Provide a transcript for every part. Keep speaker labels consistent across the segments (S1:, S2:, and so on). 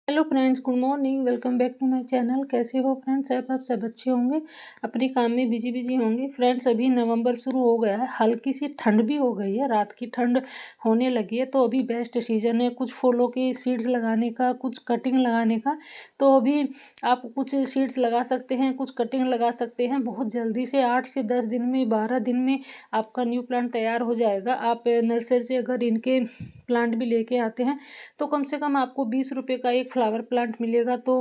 S1: Hello friends, good morning. Welcome back to my channel. कैसे हो friends? आप सब अच्छे होंगे, अपने काम में बिजी होंगे। फ्रेंड्स, अभी नवंबर शुरू हो गया है, हल्की सी ठंड भी हो गई है, रात की ठंड होने लगी है। तो अभी बेस्ट सीजन है कुछ फूलों की सीड्स लगाने का, कुछ कटिंग लगाने का। तो अभी आप कुछ सीड्स लगा सकते हैं, कुछ कटिंग लगा सकते हैं। बहुत जल्दी से 8 से 10 दिन में, 12 दिन में आपका न्यू प्लांट तैयार हो जाएगा। आप नर्सरी से अगर इनके प्लांट भी लेके आते हैं तो कम से कम आपको 20 रुपये का एक फ्लावर प्लांट मिलेगा। तो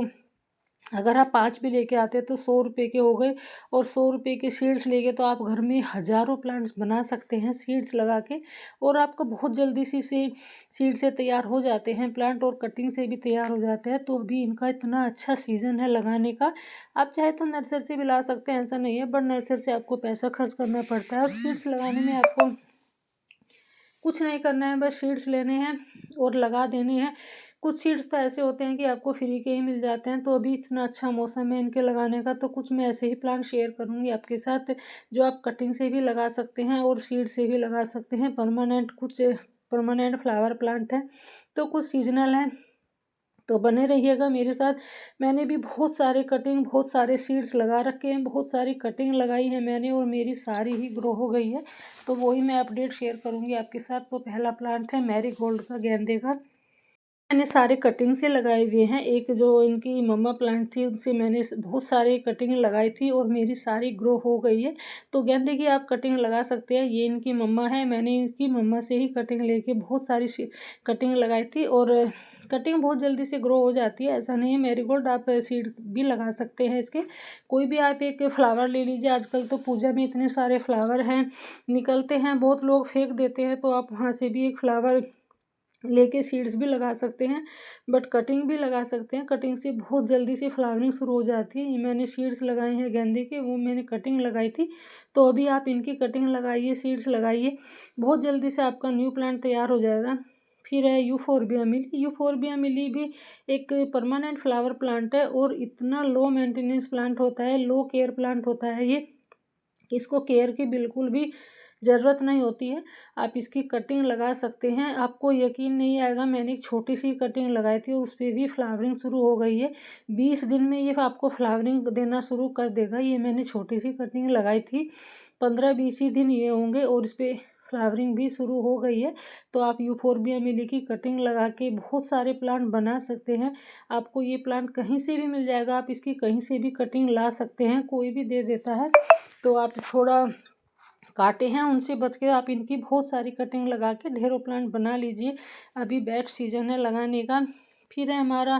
S1: अगर आप 5 भी लेके आते हैं तो 100 रुपये के हो गए। और 100 रुपये के सीड्स लेके तो आप घर में हज़ारों प्लांट्स बना सकते हैं सीड्स लगा के। और आपका बहुत जल्दी से सीड से तैयार हो जाते हैं प्लांट, और कटिंग से भी तैयार हो जाते हैं। तो अभी इनका इतना अच्छा सीज़न है लगाने का। आप चाहे तो नर्सरी से भी ला सकते हैं, ऐसा नहीं है, बट नर्सरी से आपको पैसा खर्च करना पड़ता है। और सीड्स लगाने में आपको कुछ नहीं करना है, बस सीड्स लेने हैं और लगा देने हैं। कुछ सीड्स तो ऐसे होते हैं कि आपको फ्री के ही मिल जाते हैं। तो अभी इतना अच्छा मौसम है इनके लगाने का, तो कुछ मैं ऐसे ही प्लांट शेयर करूंगी आपके साथ, जो आप कटिंग से भी लगा सकते हैं और सीड से भी लगा सकते हैं। परमानेंट कुछ परमानेंट फ्लावर प्लांट है, तो कुछ सीजनल है। तो बने रहिएगा मेरे साथ। मैंने भी बहुत सारे कटिंग, बहुत सारे सीड्स लगा रखे हैं, बहुत सारी कटिंग लगाई है मैंने, और मेरी सारी ही ग्रो हो गई है। तो वही मैं अपडेट शेयर करूंगी आपके साथ। तो पहला प्लांट है मैरीगोल्ड का, गेंदे का। मैंने सारे कटिंग से लगाए हुए हैं। एक जो इनकी मम्मा प्लांट थी उनसे मैंने बहुत सारे कटिंग लगाई थी और मेरी सारी ग्रो हो गई है। तो गेंदे की आप कटिंग लगा सकते हैं। ये इनकी मम्मा है, मैंने इनकी मम्मा से ही कटिंग लेके बहुत सारी कटिंग लगाई थी, और कटिंग बहुत जल्दी से ग्रो हो जाती है, ऐसा नहीं है। मैरीगोल्ड आप सीड भी लगा सकते हैं इसके। कोई भी आप एक फ्लावर ले लीजिए। आजकल तो पूजा में इतने सारे फ्लावर हैं निकलते हैं, बहुत लोग फेंक देते हैं, तो आप वहाँ से भी एक फ्लावर लेके सीड्स भी लगा सकते हैं, बट कटिंग भी लगा सकते हैं। कटिंग से बहुत जल्दी से फ्लावरिंग शुरू हो जाती है। ये मैंने सीड्स लगाए हैं गेंदे के, वो मैंने कटिंग लगाई थी। तो अभी आप इनकी कटिंग लगाइए, सीड्स लगाइए, बहुत जल्दी से आपका न्यू प्लांट तैयार हो जाएगा। फिर है यूफोरबिया मिली। यूफोरबिया मिली भी एक परमानेंट फ्लावर प्लांट है, और इतना लो मेंटेनेंस प्लांट होता है, लो केयर प्लांट होता है ये। इसको केयर की बिल्कुल भी ज़रूरत नहीं होती है। आप इसकी कटिंग लगा सकते हैं, आपको यकीन नहीं आएगा। मैंने एक छोटी सी कटिंग लगाई थी और उस पर भी फ्लावरिंग शुरू हो गई है। 20 दिन में ये आपको फ्लावरिंग देना शुरू कर देगा। ये मैंने छोटी सी कटिंग लगाई थी, 15-20 ही दिन ये होंगे, और इस पर फ्लावरिंग भी शुरू हो गई है। तो आप यूफोरबिया मिली की कटिंग लगा के बहुत सारे प्लांट बना सकते हैं। आपको ये प्लांट कहीं से भी मिल जाएगा, आप इसकी कहीं से भी कटिंग ला सकते हैं, कोई भी दे देता है। तो आप थोड़ा काटे हैं उनसे बच के आप इनकी बहुत सारी कटिंग लगा के ढेरों प्लांट बना लीजिए। अभी बेस्ट सीजन है लगाने का। फिर है हमारा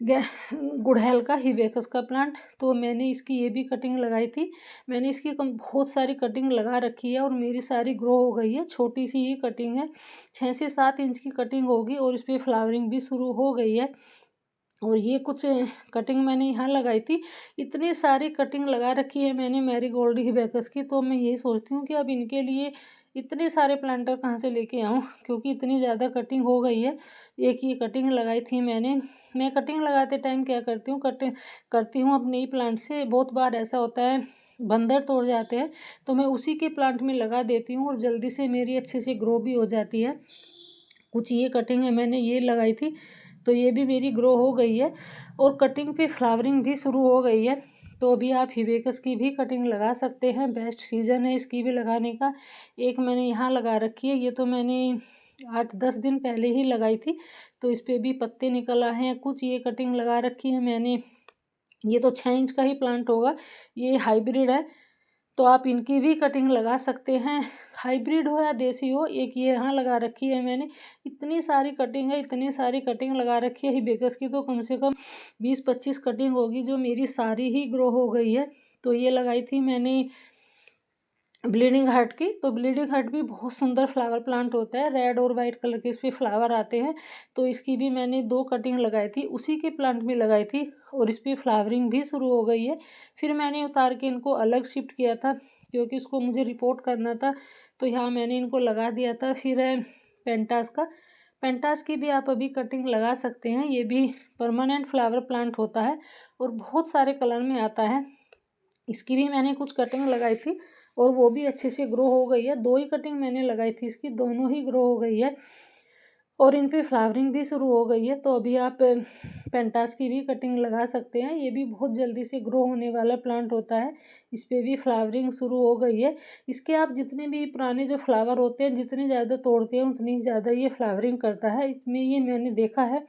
S1: गुड़हल का, हिबिस्कस का प्लांट। तो मैंने इसकी ये भी कटिंग लगाई थी। मैंने इसकी बहुत सारी कटिंग लगा रखी है, और मेरी सारी ग्रो हो गई है। छोटी सी ही कटिंग है, 6 से 7 इंच की कटिंग होगी, और इस पर फ्लावरिंग भी शुरू हो गई है। और ये कुछ कटिंग मैंने यहाँ लगाई थी। इतनी सारी कटिंग लगा रखी है मैंने मैरीगोल्ड हिबिस्कस की। तो मैं यही सोचती हूँ कि अब इनके लिए इतने सारे प्लांटर कहाँ से लेके आऊँ, क्योंकि इतनी ज़्यादा कटिंग हो गई है। एक ये कटिंग लगाई थी मैंने। मैं कटिंग लगाते टाइम क्या करती हूँ, कटिंग करती हूँ अपने ही प्लांट से। बहुत बार ऐसा होता है बंदर तोड़ जाते हैं, तो मैं उसी के प्लांट में लगा देती हूँ, और जल्दी से मेरी अच्छे से ग्रो भी हो जाती है। कुछ ये कटिंग है मैंने ये लगाई थी, तो ये भी मेरी ग्रो हो गई है, और कटिंग पे फ्लावरिंग भी शुरू हो गई है। तो अभी आप हिबिस्कस की भी कटिंग लगा सकते हैं, बेस्ट सीजन है इसकी भी लगाने का। एक मैंने यहाँ लगा रखी है, ये तो मैंने 8-10 दिन पहले ही लगाई थी, तो इस पर भी पत्ते निकल आए हैं। कुछ ये कटिंग लगा रखी है मैंने, ये तो 6 इंच का ही प्लांट होगा, ये हाइब्रिड है। तो आप इनकी भी कटिंग लगा सकते हैं, हाइब्रिड हो या देसी हो। एक ये यहाँ लगा रखी है मैंने। इतनी सारी कटिंग है, इतनी सारी कटिंग लगा रखी है हिबिस्कस की, तो कम से कम 20-25 कटिंग होगी, जो मेरी सारी ही ग्रो हो गई है। तो ये लगाई थी मैंने ब्लीडिंग हार्ट की। तो ब्लीडिंग हार्ट भी बहुत सुंदर फ्लावर प्लांट होता है, रेड और वाइट कलर के इस पर फ्लावर आते हैं। तो इसकी भी मैंने 2 कटिंग लगाई थी, उसी के प्लांट में लगाई थी, और इस पर फ्लावरिंग भी शुरू हो गई है। फिर मैंने उतार के इनको अलग शिफ्ट किया था, क्योंकि उसको मुझे रिपोर्ट करना था, तो यहाँ मैंने इनको लगा दिया था। फिर है पेंटास का, पेंटास की भी आप अभी कटिंग लगा सकते हैं। ये भी परमानेंट फ्लावर प्लांट होता है, और बहुत सारे कलर में आता है। इसकी भी मैंने कुछ कटिंग लगाई थी, और वो भी अच्छे से ग्रो हो गई है। 2 ही कटिंग मैंने लगाई थी इसकी, दोनों ही ग्रो हो गई है। और इन पे फ्लावरिंग भी शुरू हो गई है। तो अभी आप पेंटास की भी कटिंग लगा सकते हैं। ये भी बहुत जल्दी से ग्रो होने वाला प्लांट होता है। इस पे भी फ्लावरिंग शुरू हो गई है। इसके आप जितने भी पुराने जो फ्लावर होते हैं जितने ज़्यादा तोड़ते हैं उतनी ज़्यादा ये फ्लावरिंग करता है। इसमें ये मैंने देखा है।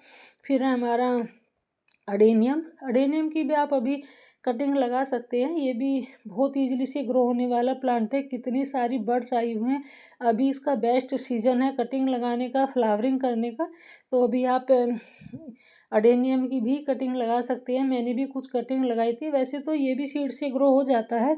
S1: फिर है हमारा अडेनियम। अडेनियम की भी आप अभी कटिंग लगा सकते हैं। ये भी बहुत ईजिली से ग्रो होने वाला प्लांट है। कितनी सारी बर्ड्स आई हुए हैं। अभी इसका बेस्ट सीजन है कटिंग लगाने का, फ्लावरिंग करने का। तो अभी आप अडेनियम की भी कटिंग लगा सकते हैं। मैंने भी कुछ कटिंग लगाई थी। वैसे तो ये भी सीड से ग्रो हो जाता है।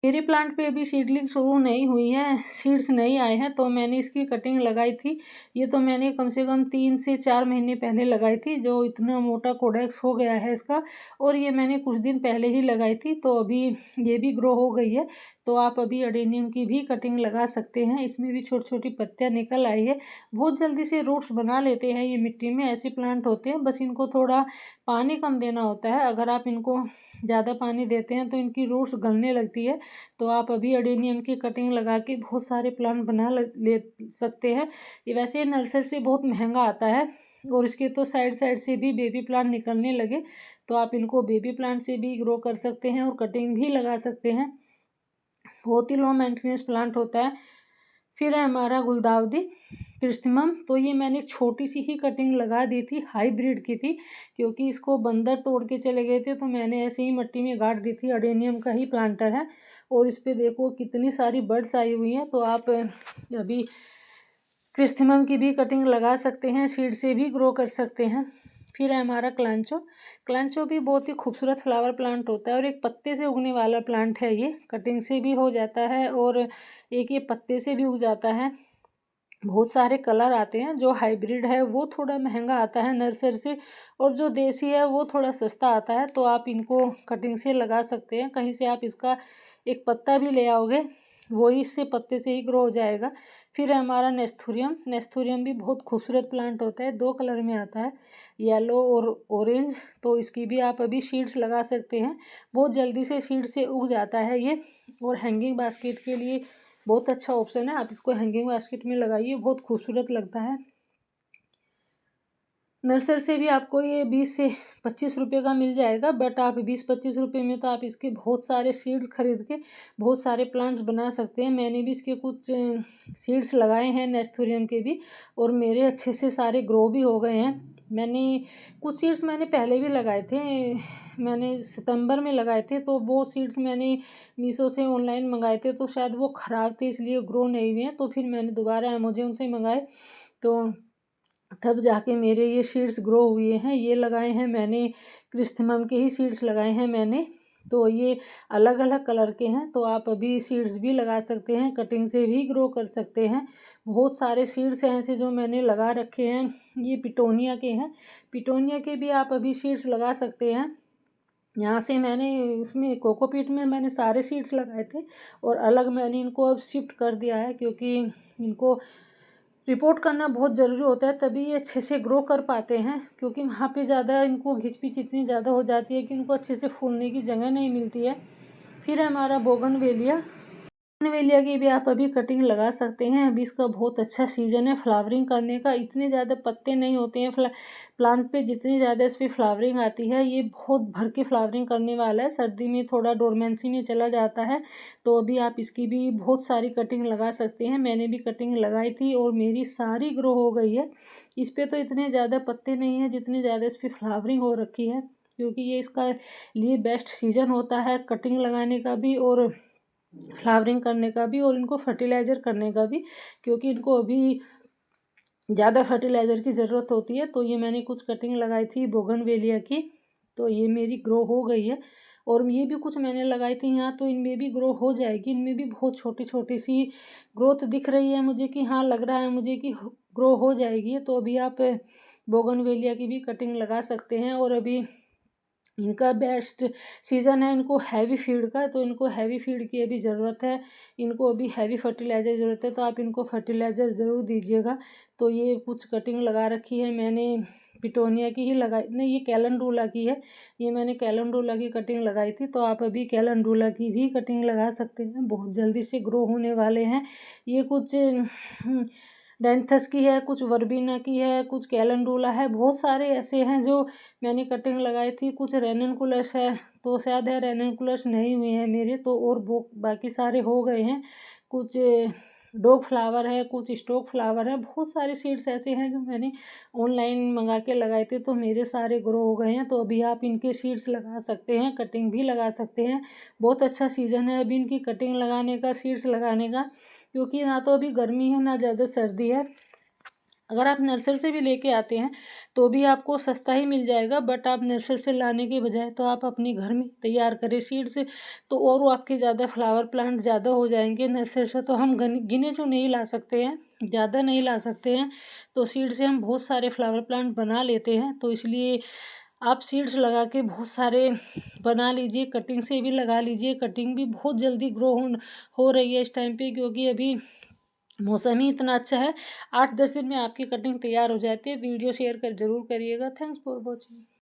S1: मेरे प्लांट पे अभी सीडलिंग शुरू नहीं हुई है, सीड्स नहीं आए हैं, तो मैंने इसकी कटिंग लगाई थी। ये तो मैंने कम से कम 3 से 4 महीने पहले लगाई थी। जो इतना मोटा कोडेक्स हो गया है इसका, और ये मैंने कुछ दिन पहले ही लगाई थी। तो अभी ये भी ग्रो हो गई है। तो आप अभी अडेनियम की भी कटिंग लगा सकते हैं। इसमें भी छोटी छोटी पत्तियाँ निकल आई है। बहुत जल्दी से रूट्स बना लेते हैं ये मिट्टी में। ऐसे प्लांट होते हैं, बस इनको थोड़ा पानी कम देना होता है। अगर आप इनको ज़्यादा पानी देते हैं तो इनकी रूट्स गलने लगती है। तो आप अभी अडेनियम की कटिंग लगा के बहुत सारे प्लांट बना ले सकते हैं। ये वैसे नर्सरी से बहुत महंगा आता है, और इसके तो साइड साइड से भी बेबी प्लांट निकलने लगे। तो आप इनको बेबी प्लांट से भी ग्रो कर सकते हैं और कटिंग भी लगा सकते हैं। बहुत ही लो मेंटेनेंस प्लांट होता है। फिर है हमारा गुलदाउदी क्रिस्टमम। तो ये मैंने छोटी सी ही कटिंग लगा दी थी, हाइब्रिड की थी, क्योंकि इसको बंदर तोड़ के चले गए थे। तो मैंने ऐसे ही मिट्टी में गाड़ दी थी। अडेनियम का ही प्लांटर है, और इस पे देखो कितनी सारी बर्ड्स आई हुई हैं। तो आप अभी क्रिस्टमम की भी कटिंग लगा सकते हैं, सीड से भी ग्रो कर सकते हैं। फिर है हमारा क्लांचो। क्लांचो भी बहुत ही खूबसूरत फ्लावर प्लांट होता है, और एक पत्ते से उगने वाला प्लांट है। ये कटिंग से भी हो जाता है, और एक ये पत्ते से भी उग जाता है। बहुत सारे कलर आते हैं। जो हाइब्रिड है वो थोड़ा महंगा आता है नर्सरी से, और जो देसी है वो थोड़ा सस्ता आता है। तो आप इनको कटिंग से लगा सकते हैं। कहीं से आप इसका एक पत्ता भी ले आओगे, वही इससे पत्ते से ही ग्रो हो जाएगा। फिर है हमारा नेस्थुरियम। नेस्थुरियम भी बहुत खूबसूरत प्लांट होता है। 2 कलर में आता है, येलो और ऑरेंज। तो इसकी भी आप अभी सीड्स लगा सकते हैं। बहुत जल्दी से सीड से उग जाता है ये। और हैंगिंग बास्केट के लिए बहुत अच्छा ऑप्शन है। आप इसको हैंगिंग बास्केट में लगाइए, बहुत खूबसूरत लगता है। नर्सरी से भी आपको ये 20 से 25 रुपये का मिल जाएगा। बट आप 20-25 रुपये में तो आप इसके बहुत सारे सीड्स खरीद के बहुत सारे प्लांट्स बना सकते हैं। मैंने भी इसके कुछ सीड्स लगाए हैं नेस्थुरियम के भी, और मेरे अच्छे से सारे ग्रो भी हो गए हैं। मैंने कुछ सीड्स मैंने पहले भी लगाए थे, मैंने सितंबर में लगाए थे। तो वो सीड्स मैंने मीशो से ऑनलाइन मंगाए थे, तो शायद वो ख़राब थे इसलिए ग्रो नहीं हुए हैं। तो फिर मैंने दोबारा अमेज़न से मंगाए, तो तब जाके मेरे ये सीड्स ग्रो हुए हैं। ये लगाए हैं मैंने, क्रिस्थमम के ही सीड्स लगाए हैं मैंने। तो ये अलग अलग कलर के हैं। तो आप अभी सीड्स भी लगा सकते हैं, कटिंग से भी ग्रो कर सकते हैं। बहुत सारे सीड्स हैं ऐसे जो मैंने लगा रखे हैं। ये पिटोनिया के हैं। पिटोनिया के भी आप अभी सीड्स लगा सकते हैं। यहाँ से मैंने इसमें कोकोपीट में मैंने सारे सीड्स लगाए थे, और अलग मैंने इनको अब शिफ्ट कर दिया है, क्योंकि इनको रिपोर्ट करना बहुत ज़रूरी होता है, तभी ये अच्छे से ग्रो कर पाते हैं। क्योंकि वहाँ पे ज़्यादा इनको घिचपिच इतनी ज़्यादा हो जाती है कि उनको अच्छे से फूलने की जगह नहीं मिलती है। फिर है हमारा बोगनवेलिया। बोगनवेलिया की भी आप अभी कटिंग लगा सकते हैं। अभी इसका बहुत अच्छा सीजन है फ्लावरिंग करने का। इतने ज़्यादा पत्ते नहीं होते हैं प्लांट पे, जितनी ज़्यादा इस पर फ्लावरिंग आती है। ये बहुत भर के फ्लावरिंग करने वाला है। सर्दी में थोड़ा डोरमेंसी में चला जाता है। तो अभी आप इसकी भी बहुत सारी कटिंग लगा सकते हैं। मैंने भी कटिंग लगाई थी, और मेरी सारी ग्रो हो गई है। इस पर तो इतने ज़्यादा पत्ते नहीं हैं जितने ज़्यादा इस पर फ्लावरिंग हो रखी है, क्योंकि ये इसका लिए बेस्ट सीजन होता है कटिंग लगाने का भी, और फ्लावरिंग करने का भी, और इनको फर्टिलाइज़र करने का भी, क्योंकि इनको अभी ज़्यादा फर्टिलाइज़र की ज़रूरत होती है। तो ये मैंने कुछ कटिंग लगाई थी बोगनवेलिया की, तो ये मेरी ग्रो हो गई है। और ये भी कुछ मैंने लगाई थी यहाँ, तो इनमें भी ग्रो हो जाएगी। इनमें भी बहुत छोटी छोटी सी ग्रोथ दिख रही है मुझे, कि हाँ लग रहा है मुझे कि ग्रो हो जाएगी। तो अभी आप बोगनवेलिया की भी कटिंग लगा सकते हैं। और अभी इनका बेस्ट सीज़न है इनको हैवी फीड का, तो इनको हैवी फीड की अभी ज़रूरत है। इनको अभी हैवी फर्टिलाइज़र ज़रूरत है, तो आप इनको फर्टिलाइज़र ज़रूर दीजिएगा। तो ये कुछ कटिंग लगा रखी है मैंने, पिटोनिया की ही लगाई नहीं, ये कैलेंडुला की है। ये मैंने कैलेंडुला की कटिंग लगाई थी। तो आप अभी कैलेंडुला की भी कटिंग लगा सकते हैं। बहुत जल्दी से ग्रो होने वाले हैं ये कुछ डेंथस की है, कुछ वर्बीना की है, कुछ कैलेंडुला है, बहुत सारे ऐसे हैं जो मैंने कटिंग लगाई थी। कुछ रेननकुलस है, तो शायद है रेननकुलस नहीं हुए हैं मेरे तो, और वो बाकी सारे हो गए हैं। कुछ डॉग फ्लावर है, कुछ स्टॉक फ्लावर है, बहुत सारे सीड्स ऐसे हैं जो मैंने ऑनलाइन मंगा के लगाए थे, तो मेरे सारे ग्रो हो गए हैं। तो अभी आप इनके सीड्स लगा सकते हैं, कटिंग भी लगा सकते हैं। बहुत अच्छा सीज़न है अभी इनकी कटिंग लगाने का, सीड्स लगाने का, क्योंकि ना तो अभी गर्मी है ना ज़्यादा सर्दी है। अगर आप नर्सरी से भी लेके आते हैं तो भी आपको सस्ता ही मिल जाएगा, बट आप नर्सरी से लाने के बजाय तो आप अपने घर में तैयार करें सीड से, तो और वो आपके ज़्यादा फ्लावर प्लांट ज़्यादा हो जाएंगे। नर्सरी से तो हम गिने जो नहीं ला सकते हैं, ज़्यादा नहीं ला सकते हैं, तो सीड से हम बहुत सारे फ्लावर प्लांट बना लेते हैं। तो इसलिए आप सीड्स लगा के बहुत सारे बना लीजिए, कटिंग से भी लगा लीजिए। कटिंग भी बहुत जल्दी ग्रो हो रही है इस टाइम पे, क्योंकि अभी मौसम ही इतना अच्छा है। 8-10 दिन में आपकी कटिंग तैयार हो जाती है। वीडियो शेयर कर ज़रूर करिएगा। Thanks for watching.